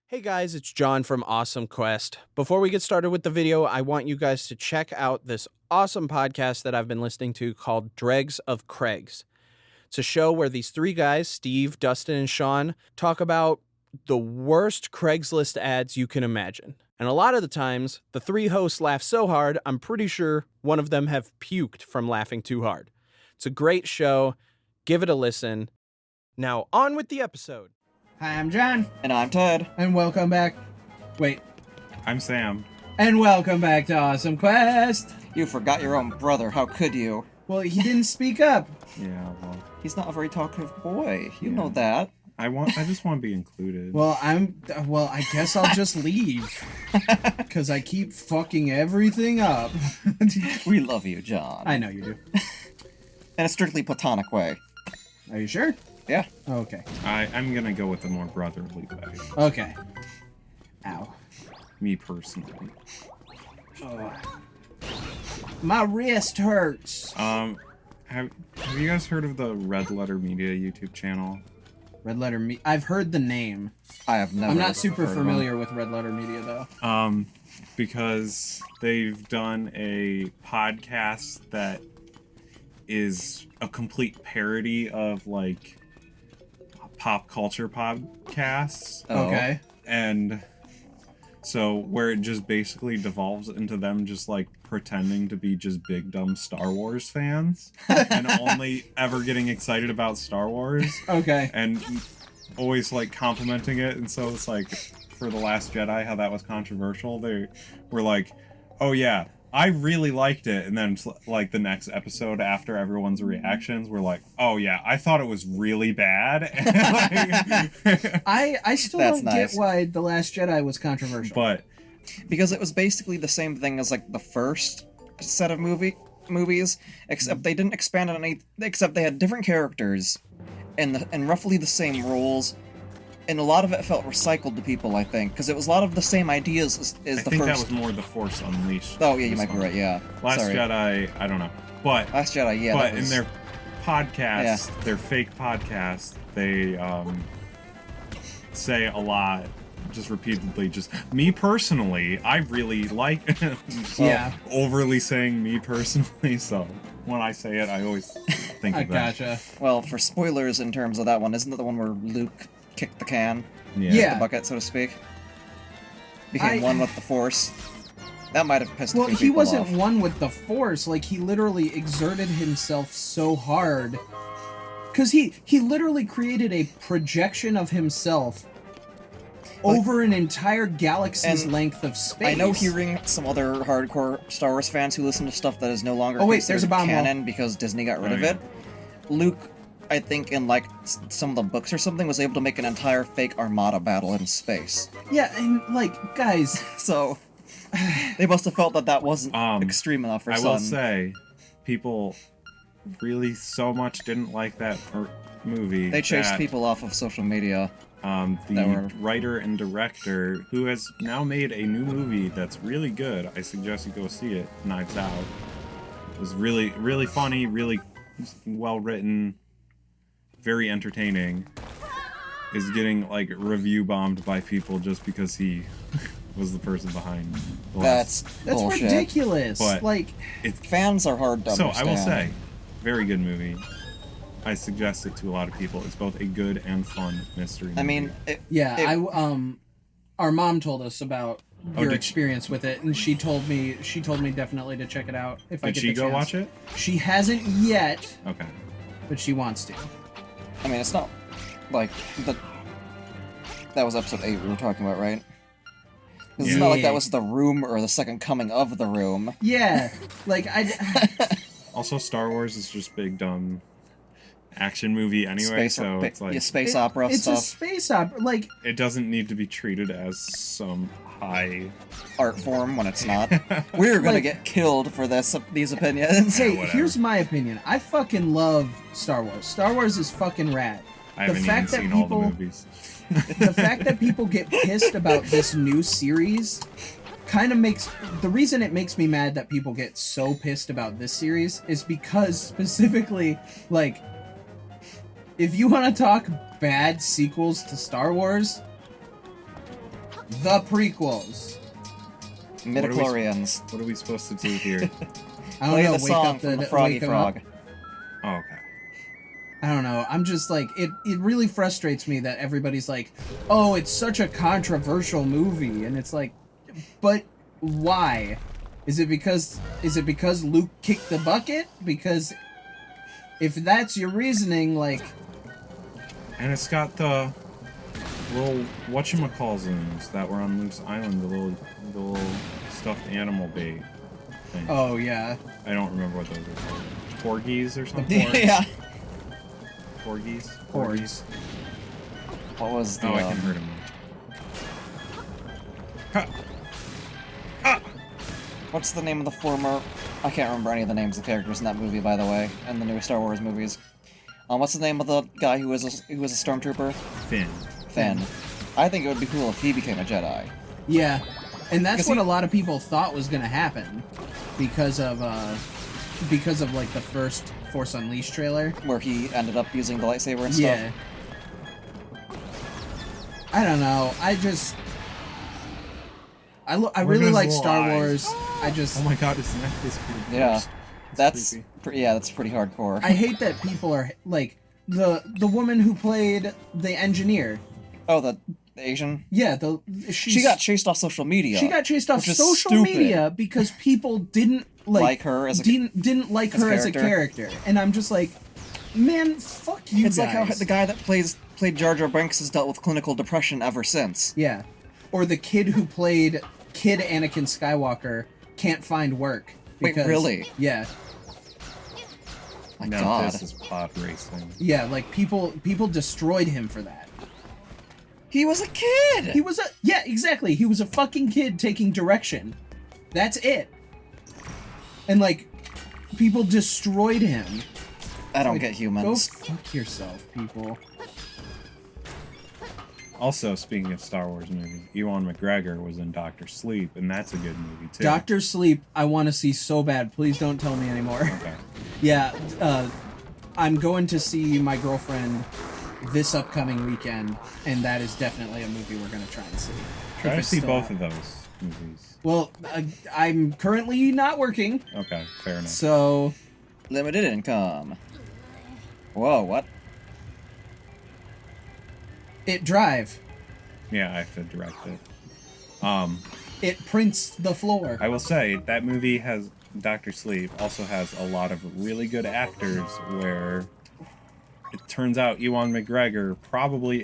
Hey guys, it's John from Awesome Quest. Before we get started with the video, I want you guys to check out this awesome podcast that I've been listening to called Dregs of Craigs. It's a show where these three guys, Steve, Dustin, and Sean, talk about the worst Craigslist ads you can imagine. And a lot of the times, the three hosts laugh so hard, I'm pretty sure one of them have puked from laughing too hard. It's a great show. Give it a listen. Now, on with the episode. Hi, I'm John. And I'm Ted. And welcome back. Wait. I'm Sam. And welcome back to Awesome Quest. You forgot your own brother. How could you? Well, he didn't speak up. Yeah, well, He's not a very talkative boy. You know that. I just want to be included. Well, I guess I'll just leave. Because I keep fucking everything up. We love you, John. I know you do. In a strictly platonic way. Are you sure? Yeah. Okay. I'm gonna go with the more brotherly way. Okay. Ow. Me personally. Oh. My wrist hurts. Have you guys heard of the Red Letter Media YouTube channel? Red Letter Media. I've heard the name. I have never. I'm not super heard familiar with Red Letter Media though. Because they've done a podcast that is a complete parody of like pop culture podcasts. Oh. Okay. And so where it just basically devolves into them just like pretending to be just big dumb Star Wars fans and only ever getting excited about Star Wars Okay. and always like complimenting it. And so it's like for The Last Jedi, how that was controversial, they were like, oh yeah, I really liked it, and then like the next episode after everyone's reactions were like, oh yeah, I thought it was really bad. I still That's don't nice. get why The Last Jedi was controversial. But Because it was basically the same thing as like the first set of movies, except they didn't expand on any. Except they had different characters, and roughly the same rules. And a lot of it felt recycled to people, I think, because it was a lot of the same ideas as I the think first. that was more The Force Unleashed. Oh yeah, you might be right. Yeah. Last Sorry. Jedi, I don't know. But Last Jedi, yeah. but that was... in their podcast, their fake podcast, they say a lot, just repeatedly, just me personally, I really like Yeah. overly saying me personally, so when I say it, I always think I of that. gotcha. Well, for spoilers in terms of that one, isn't that the one where Luke kicked the can? Yeah. The bucket, so to speak? Became I- one with the Force. That might have pissed a Well, few he people wasn't off. one with the Force. Like, he literally exerted himself so hard. Because he literally created a projection of himself over an entire galaxy's And length of space. I know hearing some other hardcore Star Wars fans who listen to stuff that is no longer Oh, wait, there's a considered bomb hole. canon because Disney got rid Oh, of yeah. it. Luke, I think in like some of the books or something, was able to make an entire fake Armada battle in space. Yeah, and, like, guys... So they must have felt that that wasn't extreme enough for I some. will say, people really so much didn't like that movie. They chased that, people off of social media. that The were- writer and director, who has now made a new movie that's really good, I suggest you go see it, Knives Out. It was really, really funny, really well written, very entertaining, is getting, like, review bombed by people just because he was the person behind the last. That's bullshit. ridiculous. But- like, Fans are hard to So, understand. I will say, very good movie. I suggest it to a lot of people. It's both a good and fun mystery movie. I mean, yeah, our mom told us about Oh, your did experience with it, and she told me definitely to check it out if I Did get she the go chance. watch it? She hasn't yet, Okay. but she wants to. I mean, it's not like that was episode 8 we were talking about, right? 'Cause It's Yeah. not like that was The Room or the second coming of The Room. Yeah, like Also, Star Wars is just big, dumb action movie anyway, so it's like space opera it's stuff, a space opera. Like, it doesn't need to be treated as some high. art form when it's not. We're gonna Like- get killed for these opinions. hey, whatever. here's my opinion. I fucking love Star Wars. Star Wars is fucking rad. I haven't even fact that seen all the people- movies. The fact that people get pissed about this new series kind of makes the reason it makes me mad that people get so pissed about this series is because specifically, like, if you want to talk bad sequels to Star Wars, the prequels. Midichlorians. What are we supposed to do here? I don't Play know. the Wake song up from the Froggy wake 'em Frog. up. Oh, okay. I don't know. I'm just like it really frustrates me that everybody's like, "Oh, it's such a controversial movie." And it's like, "But why? Is it because Luke kicked the bucket? Because if that's your reasoning, like, And it's got the little whatchamacallsums that were on Luke's island, the little stuffed animal bait thing. oh yeah, I don't remember what those are called. Porgies or something? Yeah. Porgies? Porgs. What was the? Oh, I can hurt him. Ha! What's the name of the former? I can't remember any of the names of the characters in that movie, by the way, and the new Star Wars movies. What's the name of the guy who was a stormtrooper? Finn. Finn. I think it would be cool if he became a Jedi. Yeah, and that's Because what he- a lot of people thought was gonna happen because of like the first Force Unleashed trailer. Where he ended up using the lightsaber and stuff. Yeah. I don't know. I really his like little Star eyes. Wars. I just Oh my god, his neck is pretty Yeah. gross. That's creepy. that's pretty hardcore. I hate that people are like the woman who played the engineer. Oh, the Asian. Yeah, She got chased off social media. She got chased off which is social stupid. media because people didn't Like her as a- didn't like as a her as a character. character, and I'm just like, man, fuck you It's guys. like how the guy that played Jar Jar Binks has dealt with clinical depression ever since. Yeah, or the kid who played Anakin Skywalker can't find work. Wait, Because, really? Yeah, My Now God. this is pod racing. yeah. Like people destroyed him for that. He was a kid. He was exactly. He was a fucking kid taking direction. That's it. And like, people destroyed him. I don't Like, get Go humans. fuck yourself, people. Also, speaking of Star Wars movies, Ewan McGregor was in Doctor Sleep, and that's a good movie too. Doctor Sleep, I want to see so bad. Please don't tell me anymore. Okay. Yeah, I'm going to see my girlfriend this upcoming weekend, and that is definitely a movie we're going to try and see. Try If to it's see still both out. of those movies. Well, I'm currently not working, Okay, fair enough. so Limited income. Whoa, what? Drive. Yeah, I have to direct it. It prints the floor. I will say that movie has Doctor Sleep also has a lot of really good actors where it turns out Ewan McGregor probably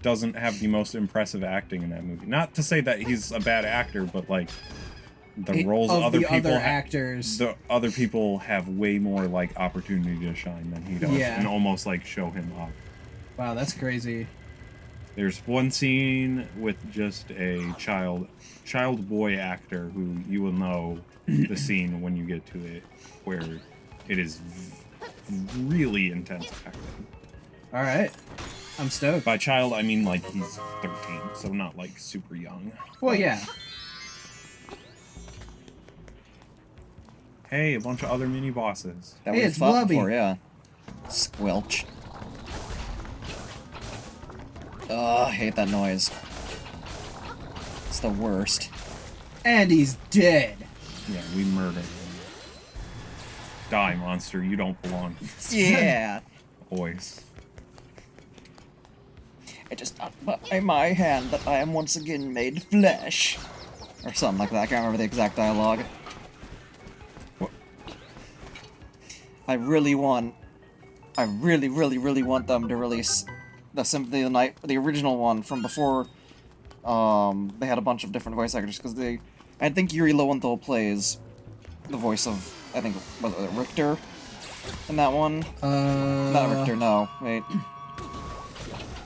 doesn't have the most impressive acting in that movie. Not to say that he's a bad actor, but like the roles of other the people other actors. the other people have way more like opportunity to shine than he does, Yeah. and almost like show him up. Wow, that's crazy. There's one scene with just a child boy actor who you will know the scene when you get to it, where it is really intense acting. All right, I'm stoked. By child, I mean like he's 13, so not like super young. Well, yeah. Hey, a bunch of other mini bosses. That Hey, we it's fought Blubby. before, yeah. Squelch. Ugh, I hate that noise. It's the worst. And he's dead. Yeah, we murdered him. Die, monster! You don't belong. Yeah. Boys. I just by my hand that I am once again made flesh. Or something like that. I can't remember the exact dialogue. What? I really, really want them to release the Symphony of the Night, the original one from before. They had a bunch of different voice actors because I think Yuri Lowenthal plays the voice of, I think, was it Richter in that one? Not Richter, no. Wait.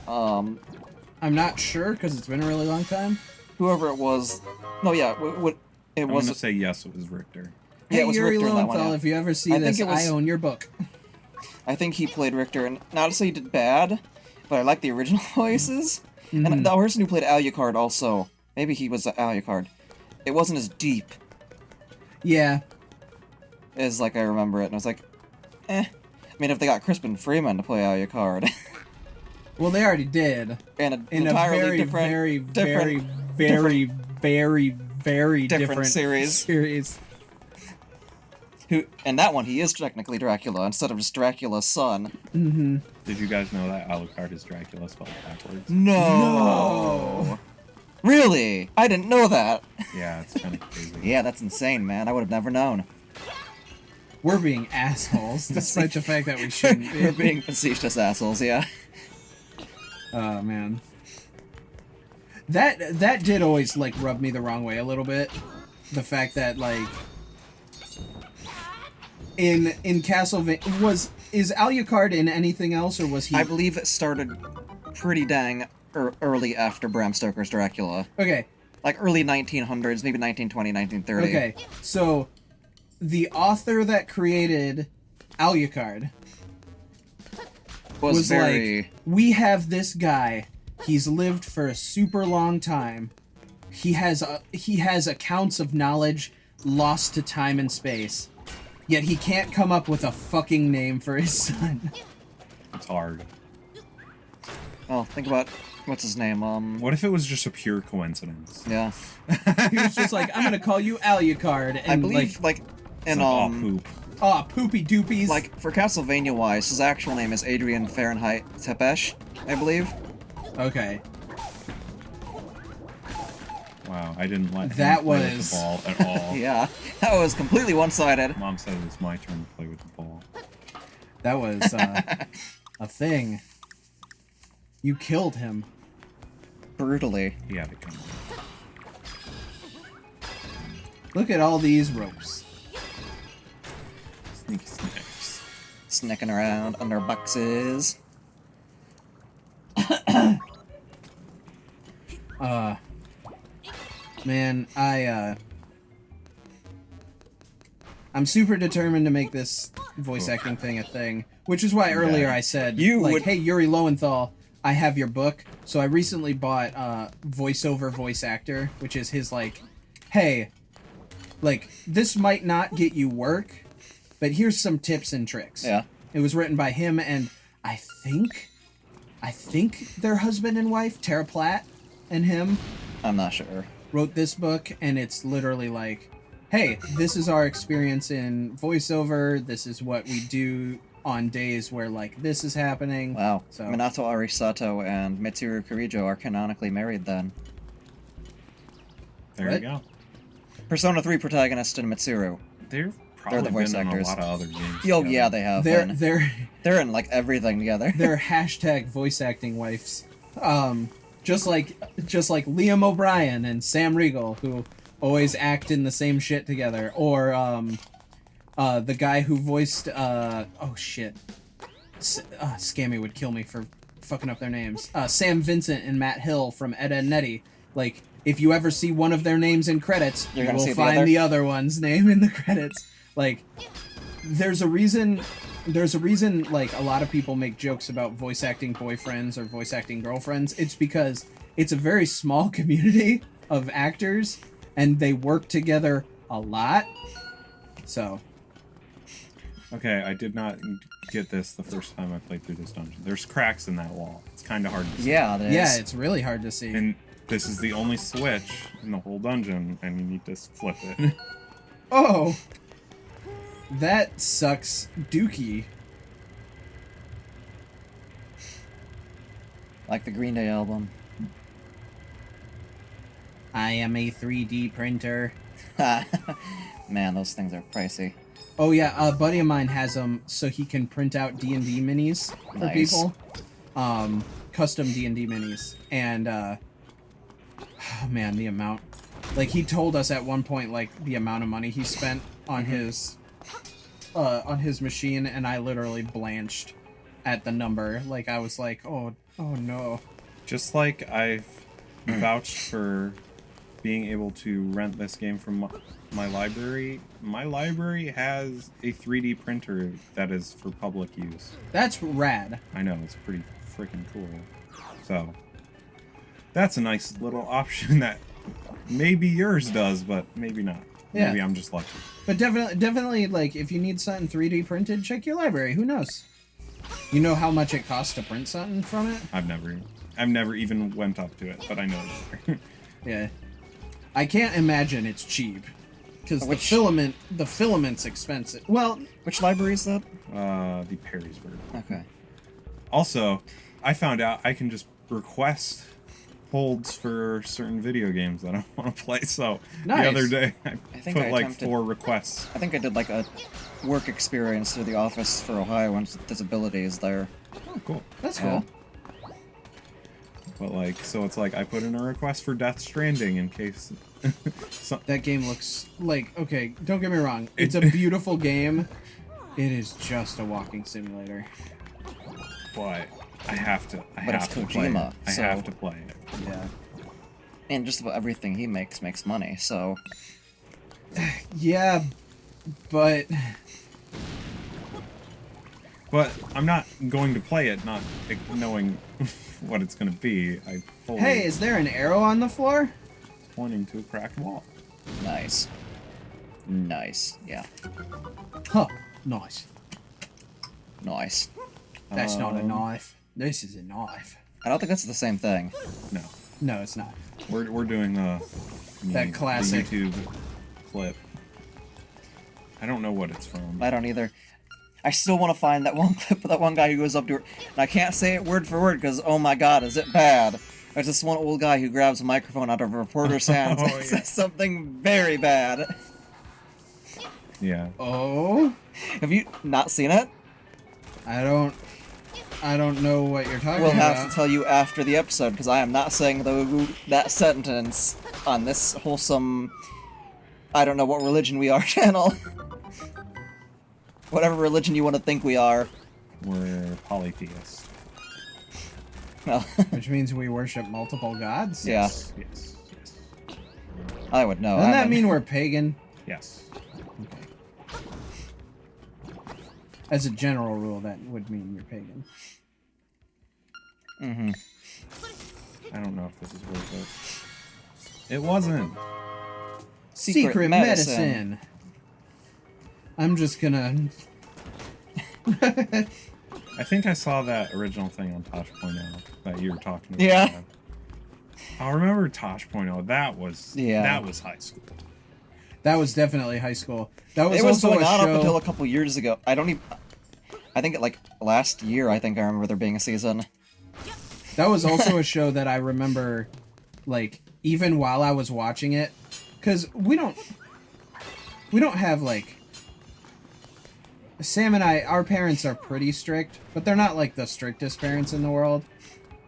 I'm not sure because it's been a really long time. Whoever it was. No, yeah, it I'm was. gonna say yes, it was Richter. Yeah, Hey, it was Yuri Richter in that Lowenthal, one, yeah. if you ever see I think this, it was- I own your book. I think he played Richter, and not to say he did bad, but I like the original voices. And the person who played Alucard also, maybe he was Alucard. it wasn't as deep Yeah. as like I remember it, and I was like, eh. I mean, if they got Crispin Freeman to play Alucard, Well, they already did. and an In a entirely very, different, very, different, very, very, very different series. series. And that one, he is technically Dracula instead of just Dracula's son. Mm-hmm. Did you guys know that Alucard is Dracula spelled backwards? No. Really? I didn't know that. Yeah, it's kind of crazy. Yeah, that's insane, man. I would have never known. We're being assholes, despite the fact that we shouldn't be. We're being facetious assholes, yeah. Oh, man. That did always, like, rub me the wrong way a little bit. The fact that, like... In Castlevania... Is Alucard in anything else, or was he... I believe it started pretty dang early after Bram Stoker's Dracula. Okay. Like early 1900s, maybe 1920, 1930. Okay, so... The author that created Alucard was very... like, we have this guy. He's lived for a super long time. He has accounts of knowledge lost to time and space. Yet he can't come up with a fucking name for his son. It's hard. Well, think about... What's his name? What if it was just a pure coincidence? Yeah. He was just like, I'm gonna call you Alucard. And I believe, like It's in, like, oh, poop. oh, poopy doopies. like, for Castlevania-wise, his actual name is Adrian Fahrenheit Tepesh, I believe. Okay. Wow, I didn't let That him play with was- the ball at all. Yeah, that was completely one-sided. Mom said it was my turn to play with the ball. That was, a thing. You killed him. Brutally. He had it coming. Look at all these ropes. Sneaky snacks. Snicking around under boxes. Man, I'm super determined to make this voice acting thing a thing, which is why earlier I said, hey, Yuri Lowenthal, I have your book. So I recently bought Voiceover Voice Actor, which is his, like, hey, like, this might not get you work, but here's some tips and tricks. Yeah. It was written by him and I think they're husband and wife, Tara Platt and him. I'm not sure. Wrote this book, and it's literally like, hey, this is our experience in voiceover, this is what we do on days where, like, this is happening. Wow. So, Minato Arisato and Mitsuru Kirijo are canonically married then. There What? you go. Persona 3 protagonist and Mitsuru. They've probably the voice been actors. in a lot of other games. Oh together. yeah, they have they're been. They're in, like, everything together. they're hashtag voice acting wives. Just like Liam O'Brien and Sam Riegel, who always act in the same shit together, or the guy who voiced Scammy would kill me for fucking up their names. Sam Vincent and Matt Hill from Ed, Edd n Eddy. Like, if you ever see one of their names in credits, You're you gonna will see the find other? the other one's name in the credits. Like, there's a reason, like, a lot of people make jokes about voice acting boyfriends or voice acting girlfriends. It's because it's a very small community of actors, and they work together a lot. So, Okay, I did not get this the first time I played through this dungeon. There's cracks in that wall. It's kind of hard to see. Yeah, it is. yeah, it's really hard to see. And this is the only switch in the whole dungeon, and you need to flip it. Oh! That sucks dookie. Like the Green Day album. I am a 3D printer. Man, those things are pricey. Oh yeah, a buddy of mine has them so he can print out D&D minis for Nice. people. Custom D&D minis. And, oh man, the amount. Like, he told us at one point, like, the amount of money he spent on his machine, and I literally blanched at the number. Like, I was like, oh no. Just like I've vouched for being able to rent this game from my library has a 3D printer that is for public use. That's rad. I know, it's pretty freaking cool. So, that's a nice little option that Maybe yours does, but maybe not. Yeah. Maybe I'm just lucky. But definitely, like, if you need something 3D printed, check your library. Who knows? You know how much it costs to print something from it? I've never even went up to it, but I know it's there. Yeah. I can't imagine it's cheap. Because Which- the filament's expensive. Well, Which library is that? The Perrysburg. Okay. Also, I found out I can just request holds for certain video games that I want to play. So Nice. the other day I think put I like attempted- 4 requests. I think I did like a work experience through the Office for Ohioans with Disabilities there. Oh, cool. that's Yeah. cool. But like, so it's like I put in a request for Death Stranding in case. That game looks like, okay, don't get me wrong. It's a beautiful game. It is just a walking simulator. But I have to. I But have it's to play it. Kojima, I so- have to play it. Yeah. And just about everything he makes money, so... Yeah, but But I'm not going to play it not knowing what it's going to be. I fully hey, is there an arrow on the floor? pointing to a cracked wall. Nice. Nice. Yeah. Huh. Nice. Nice. That's not a knife. This is a knife. I don't think that's the same thing. No, No, it's not. we're doing the classic. the YouTube clip. I don't know what it's from. I don't either. I still want to find that one clip of that one guy who goes up to her, and I can't say it word for word because, oh my god, is it bad? There's this one old guy who grabs a microphone out of a reporter's hands Oh, and yeah. says something very bad. Yeah. Oh, Have you not seen it? I don't know what you're talking We'll about. have to tell you after the episode because I am not saying that sentence on this wholesome, I don't know what religion we are channel. Whatever religion you want to think we are. We're polytheists. Well, Which means we worship multiple gods. Yeah. Yes. Yes. I would know. Doesn't I that mean we're pagan? Yes. As a general rule, that would mean you're pagan. Mm-hmm. I don't know if this is worth it. It wasn't. Secret medicine. I'm just gonna. I think I saw that original thing on Tosh.0 that you were talking about. Yeah. I remember Tosh.0. That was high school. That was definitely high school. That was It was also going a on show. up until a couple years ago. I think like last year, I think I remember there being a season. That was also a show that I remember, like, even while I was watching it, because we don't have, like, Sam and I, our parents are pretty strict, but they're not, like, the strictest parents in the world.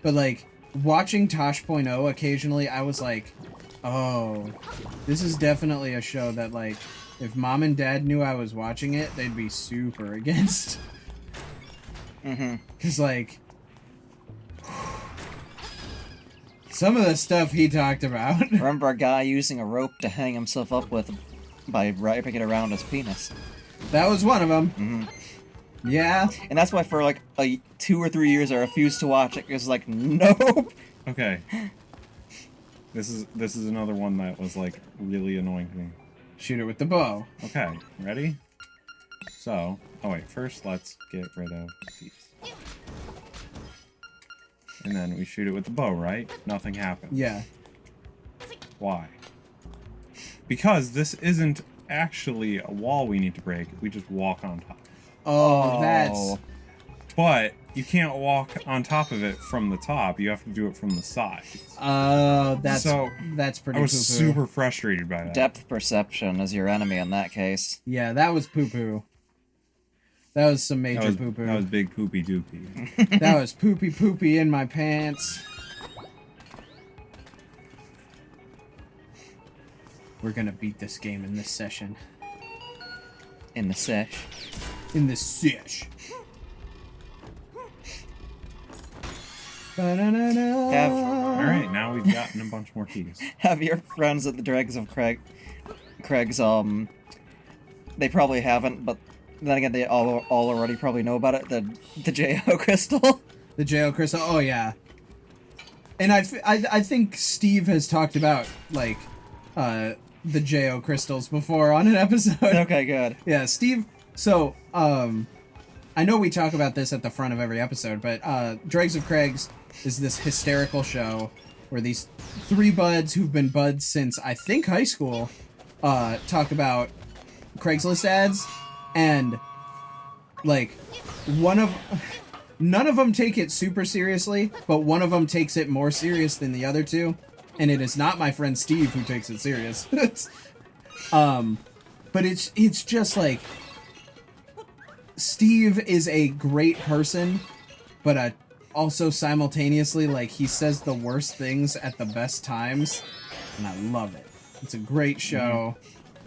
But, like, watching Tosh.0 occasionally, I was like, oh, this is definitely a show that, like, if mom and dad knew I was watching it, they'd be super against. Mm-hmm. Because, like, some of the stuff he talked about. Remember a guy using a rope to hang himself up with by wrapping it around his penis. That was one of them. Mm-hmm. Yeah. And that's why for like 2 or 3 years I refused to watch it. Because like, nope. Okay. This is another one that was like really annoying to me. Shoot it with the bow. Okay, ready? So, oh wait, first let's get rid of these. And then we shoot it with the bow, right? Nothing happens. Yeah. Why? Because this isn't actually a wall we need to break. We just walk on top. Oh, that's... But you can't walk on top of it from the top. You have to do it from the sides. that's So, pretty I was poo-poo. super frustrated by that. Depth perception is your enemy in that case. Yeah, that was poo-poo. That was some major poo-poo. That was big poopy doopy. That was poopy in my pants. We're gonna beat this game in this session. In the sesh. In this sesh. Ba-na-na-na. Alright, now we've gotten a bunch more keys. Have your friends at the Dregs of Craig's, they probably haven't, but then again, they all already probably know about it, the J.O. crystal. The J.O. crystal. Oh, yeah. And I think Steve has talked about, like, the J.O. crystals before on an episode. Okay, good. Yeah, Steve. So, I know we talk about this at the front of every episode, but Dregs of Craigs is this hysterical show where these three buds who've been buds since, I think, high school, talk about Craigslist ads, and, like, none of them take it super seriously, but one of them takes it more serious than the other two, and it is not my friend Steve who takes it serious. But it's just like, Steve is a great person, but also simultaneously, like, he says the worst things at the best times, and I love it. It's a great show.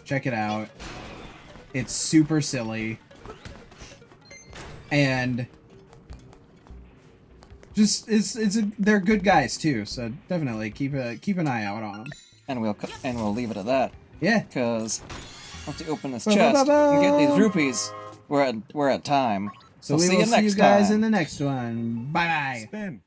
Check it out. It's super silly. And just they're good guys too, so definitely keep an eye out on them. And we'll leave it at that. Yeah. Because once you open this chest and get these rupees, we're at time. So see we will you next see you guys time. in the next one. Bye bye. Spin.